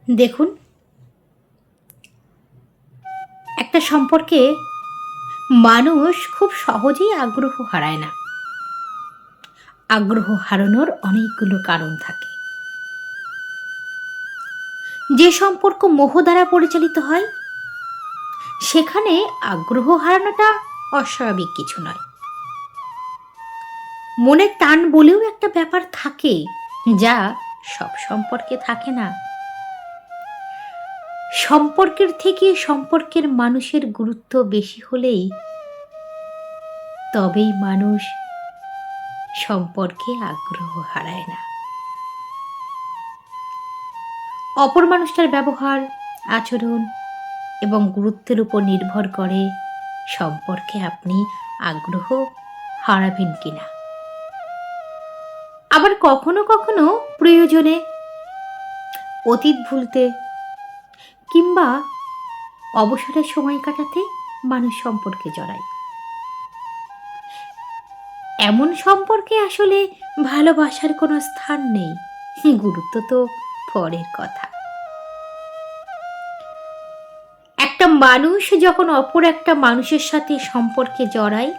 দেখুন, একটা সম্পর্কে মানুষ খুব সহজেই আগ্রহ হারায় না। আগ্রহ হারানোর অনেকগুলো কারণ থাকে। যে সম্পর্ক মোহ দ্বারা পরিচালিত হয়, সেখানে আগ্রহ হারানোটা অস্বাভাবিক কিছু নয়। মনের টান বলেও একটা ব্যাপার থাকে, যা সব সম্পর্কে থাকে না। সম্পর্কের থেকে সম্পর্কের মানুষের গুরুত্ব বেশি হলেই তবেই মানুষ সম্পর্কে আগ্রহ হারায় না। অপর মানুষটার ব্যবহার, আচরণ এবং গুরুত্বের উপর নির্ভর করে সম্পর্কে আপনি আগ্রহ হারাবেন কিনা। আবার কখনো কখনো প্রয়োজনে, অতীত ভুলতে কিংবা অবসরের সময় কাটাতে মানুষ সম্পর্কে জড়ায়। এমন সম্পর্কে আসলে ভালোবাসার কোনো স্থান নেই, গুরুত্ব তো পরের কথা। একটা মানুষ যখন অপর একটা মানুষের সাথে সম্পর্কে জড়ায়,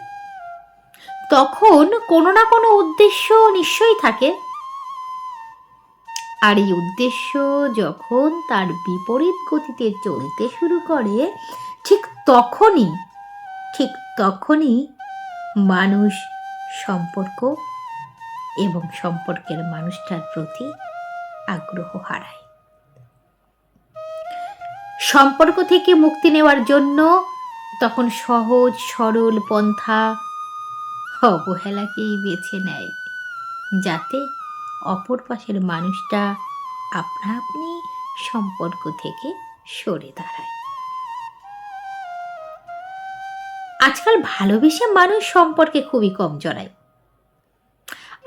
তখন কোনো না কোনো উদ্দেশ্য নিশ্চয়ই থাকে। আর এই উদ্দেশ্য যখন তার বিপরীত গতিতে চলতে শুরু করে, ঠিক তখনই মানুষ সম্পর্ক এবং সম্পর্কের মানুষটার প্রতি আগ্রহ হারায়। সম্পর্ক থেকে মুক্তি নেওয়ার জন্য তখন সহজ সরল পন্থা অবহেলাকেই বেছে নেয়, যাতে অপর পাশের মানুষটা আপনা আপনি সম্পর্ক থেকে সরে দাঁড়ায়। আজকাল ভালোবেসে মানুষ সম্পর্কে খুবই কম জড়ায়।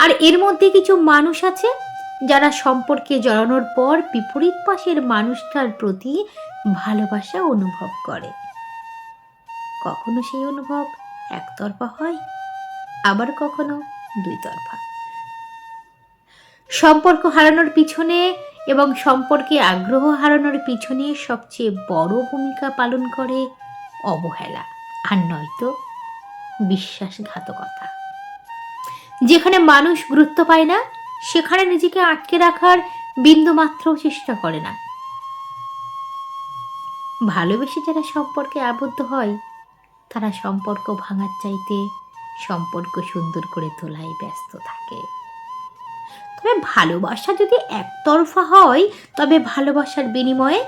আর এর মধ্যে কিছু মানুষ আছে যারা সম্পর্কে জড়ানোর পর বিপরীত পাশের মানুষটার প্রতি ভালোবাসা অনুভব করে। কখনো সেই অনুভব একতরফা হয়, আবার কখনো দুই তরফা। সম্পর্ক হারানোর পিছনে এবং সম্পর্কে আগ্রহ হারানোর পিছনে সবচেয়ে বড় ভূমিকা পালন করে অবহেলা, আর নয়তো বিশ্বাসঘাতকতা। যেখানে মানুষ গুরুত্ব পায় না, সেখানে নিজেকে আটকে রাখার বিন্দুমাত্র চেষ্টা করে না। ভালোবেসে যারা সম্পর্কে আবদ্ধ হয়, তারা সম্পর্ক ভাঙার চাইতে সম্পর্ক সুন্দর করে তোলায় ব্যস্ত থাকে। তবে ভালোবাসা যদি একতরফা হয়, তবে ভালোবাসার বিনিময়ে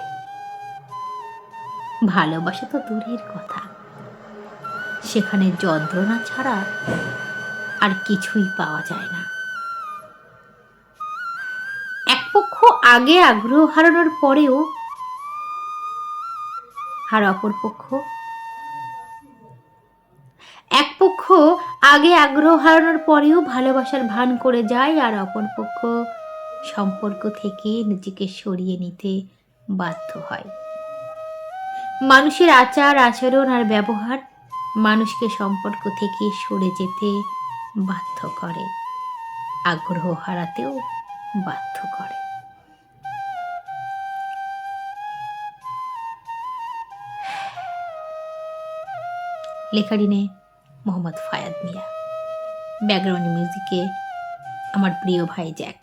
ভালোবাসা তো দূরের কথা, সেখানে যন্ত্রণা ছাড়া আর কিছুই পাওয়া যায় না। এক পক্ষ আগে আগ্রহ হারানোর পরেও আর অপর পক্ষ এক পক্ষ আগে আগ্রহ হারানোর পরেও ভালোবাসার ভান করে যায়, আর অপর পক্ষ সম্পর্ক থেকে নিজেকে সরিয়ে নিতে বাধ্য হয়। মানুষের আচার আচরণ আর ব্যবহার মানুষকে সম্পর্ক থেকে সরে যেতে বাধ্য করে, আগ্রহ হারাতেও বাধ্য করে। লেখারিনে মোহাম্মদ ফায়াদ মিয়া, ব্যাকগ্রাউন্ড মিউজিকে আমার প্রিয় ভাই জ্যাক।